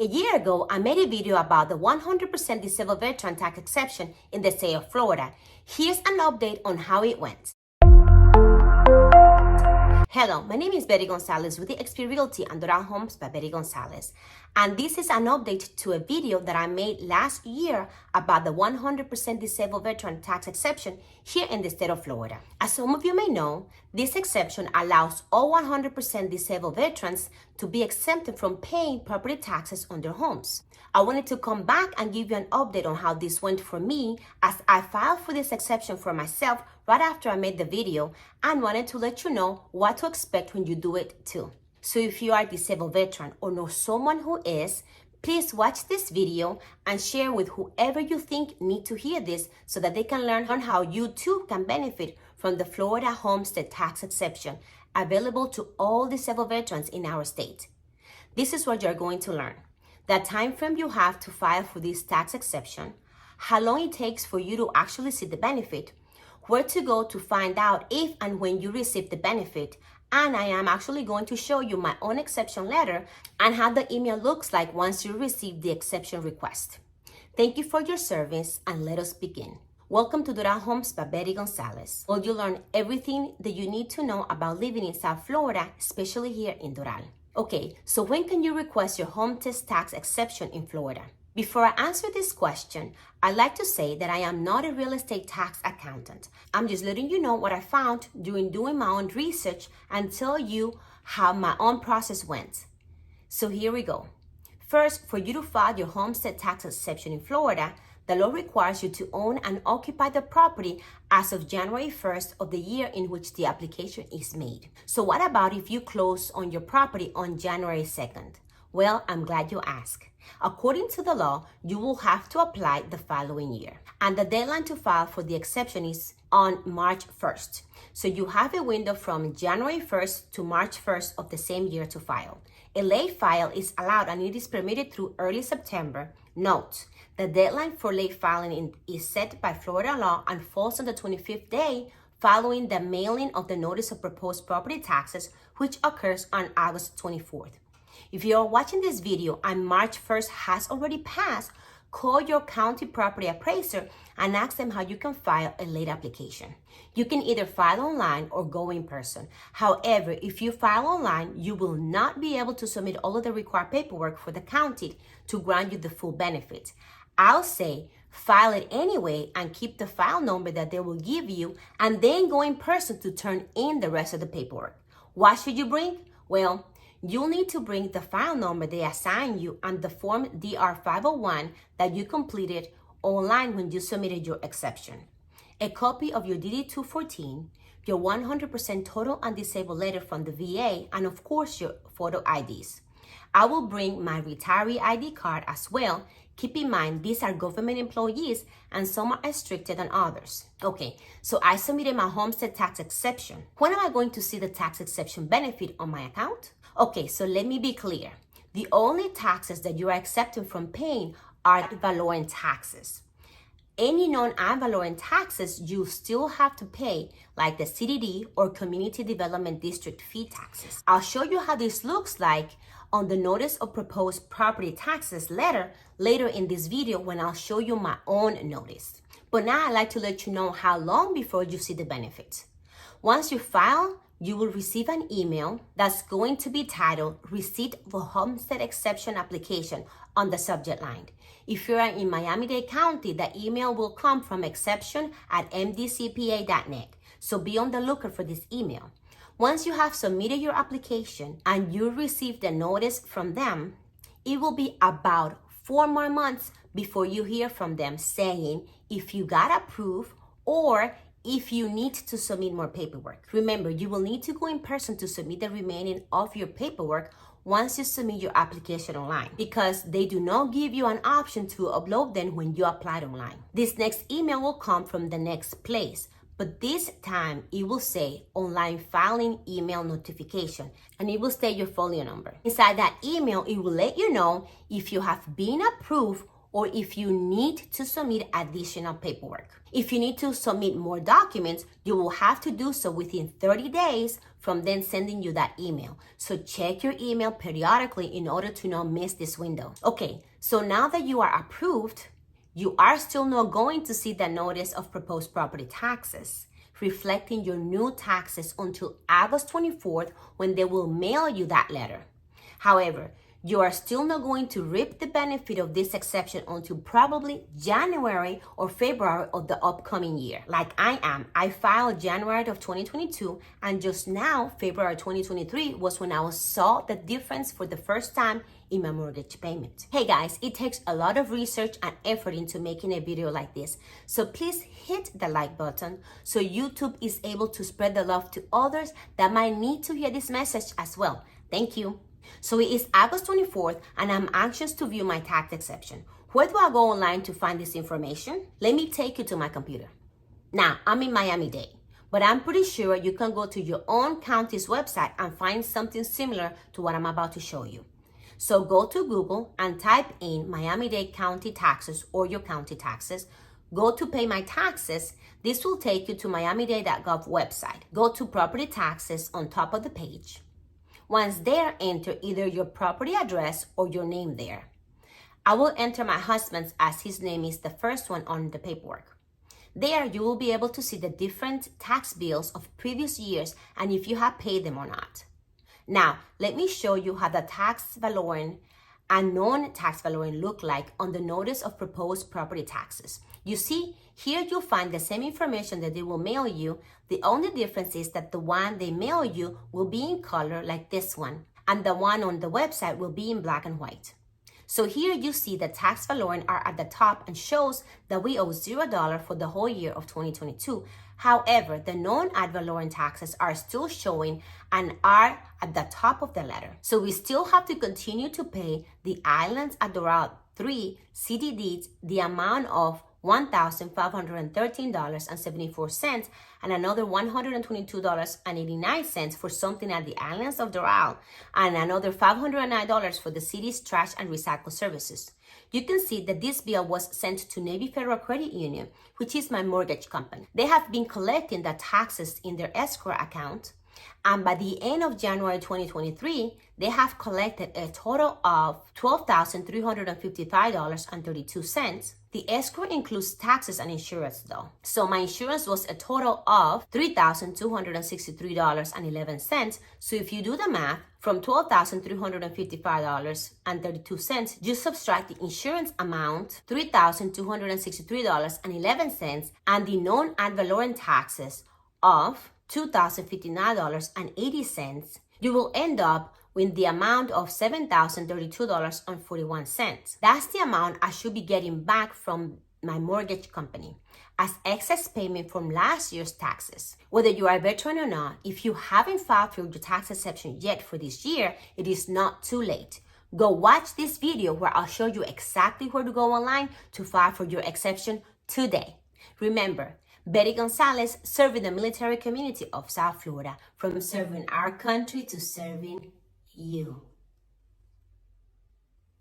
A year ago, I made a video about the 100% disabled veteran tax exception in the state of Florida. Here's an update on how it went. Hello, my name is Betty Gonzalez with the XP Realty and Doral Homes by Betty Gonzalez. And this is an update to a video that I made last year about the 100% disabled veteran tax exception here in the state of Florida. As some of you may know, this exception allows all 100% disabled veterans to be exempted from paying property taxes on their homes. I wanted to come back and give you an update on how this went for me, as I filed for this exception for myself right after I made the video, and wanted to let you know what to expect when you do it too. So if you are a disabled veteran or know someone who is, please watch this video and share with whoever you think need to hear this so that they can learn how you too can benefit from the Florida Homestead tax exception available to all disabled veterans in our state. This is what you're going to learn: the time frame you have to file for this tax exception, how long it takes for you to actually see the benefit, where to go to find out if and when you receive the benefit, and I am actually going to show you my own exception letter and how the email looks like once you receive the exception request. Thank you for your service, and let us begin. Welcome to Doral Homes by Betty Gonzalez, where you learn everything that you need to know about living in South Florida, especially here in Doral. Okay, so when can you request your Homestead tax exception in Florida? Before I answer this question, I'd like to say that I am not a real estate tax accountant. I'm just letting you know what I found during doing my own research and tell you how my own process went. So here we go. First, for you to file your Homestead tax exception in Florida, the law requires you to own and occupy the property as of January 1st of the year in which the application is made. So what about if you close on your property on January 2nd? Well, I'm glad you asked. According to the law, you will have to apply the following year. And the deadline to file for the exception is on March 1st. So you have a window from January 1st to March 1st of the same year to file. A late file is allowed and it is permitted through early September. Note, the deadline for late filing is set by Florida law and falls on the 25th day following the mailing of the notice of proposed property taxes, which occurs on August 24th. If you are watching this video and March 1st has already passed, call your county property appraiser and ask them how you can file a late application. You can either file online or go in person. However, if you file online, you will not be able to submit all of the required paperwork for the county to grant you the full benefit. I'll say file it anyway and keep the file number that they will give you, and then go in person to turn in the rest of the paperwork. What should you bring? Well, you'll need to bring the file number they assign you and the form DR-501 that you completed online when you submitted your exception, a copy of your DD-214, your 100% total and disabled letter from the VA, and of course your photo IDs. I will bring my retiree ID card as well. Keep in mind, these are government employees and some are stricter than others. Okay, so I submitted my Homestead tax exception. When am I going to see the tax exception benefit on my account? Okay, so let me be clear. The only taxes that you are accepting from paying are Valorem taxes. Any non-ad valorem taxes you still have to pay, like the CDD or Community Development District fee taxes. I'll show you how this looks like on the Notice of Proposed Property Taxes letter later in this video when I'll show you my own notice. But now I'd like to let you know how long before you see the benefit. Once you file, you will receive an email that's going to be titled Receipt for Homestead Exception Application on the subject line. If you're in Miami-Dade County, the email will come from exception@mdcpa.net. So be on the lookout for this email. Once you have submitted your application and you receive the notice from them, it will be about 4 more months before you hear from them saying if you got approved or if you need to submit more paperwork. Remember, you will need to go in person to submit the remaining of your paperwork once you submit your application online, because they do not give you an option to upload them when you applied online. This next email will come from the next place, but this time it will say online filing email notification, and it will state your folio number. Inside that email, it will let you know if you have been approved or if you need to submit additional paperwork. If you need to submit more documents, you will have to do so within 30 days from then sending you that email. So check your email periodically in order to not miss this window. Okay, so now that you are approved, you are still not going to see the notice of proposed property taxes reflecting your new taxes until August 24th when they will mail you that letter. However, you are still not going to reap the benefit of this exception until probably January or February of the upcoming year. Like I am. I filed January of 2022, and just now, February 2023, was when I saw the difference for the first time in my mortgage payment. Hey guys, it takes a lot of research and effort into making a video like this. So please hit the like button so YouTube is able to spread the love to others that might need to hear this message as well. Thank you. So it is August 24th and I'm anxious to view my tax exception. Where do I go online to find this information? Let me take you to my computer. Now, I'm in Miami-Dade, but I'm pretty sure you can go to your own county's website and find something similar to what I'm about to show you. So go to Google and type in Miami-Dade County Taxes or your county taxes. Go to Pay My Taxes. This will take you to miamidade.gov website. Go to Property Taxes on top of the page. Once there, enter either your property address or your name there. I will enter my husband's as his name is the first one on the paperwork. There, you will be able to see the different tax bills of previous years and if you have paid them or not. Now, let me show you how the tax Valorem and non-tax Valorem look like on the notice of proposed property taxes. You see, here you'll find the same information that they will mail you. The only difference is that the one they mail you will be in color like this one, and the one on the website will be in black and white. So here you see the tax Valorem are at the top and shows that we owe $0 for the whole year of 2022. However, the non-ad Valorem taxes are still showing and are at the top of the letter. So we still have to continue to pay the Islands at Doral 3 city deeds the amount of $1,513.74 and another $122.89 for something at the Islands of Doral and another $509 for the city's trash and recycle services. You can see that this bill was sent to Navy Federal Credit Union, which is my mortgage company. They have been collecting the taxes in their escrow account, and by the end of January 2023, they have collected a total of $12,355.32. The escrow includes taxes and insurance though. So my insurance was a total of $3,263.11. So if you do the math, from $12,355.32, just subtract the insurance amount, $3,263.11, and the non-ad Valorem taxes of $2,059.80, you will end up with the amount of $7,032.41. That's the amount I should be getting back from my mortgage company as excess payment from last year's taxes. Whether you are a veteran or not, if you haven't filed for your tax exception yet for this year, it is not too late. Go watch this video where I'll show you exactly where to go online to file for your exception today. Remember, Betty Gonzalez, serving the military community of South Florida, from serving our country to serving you.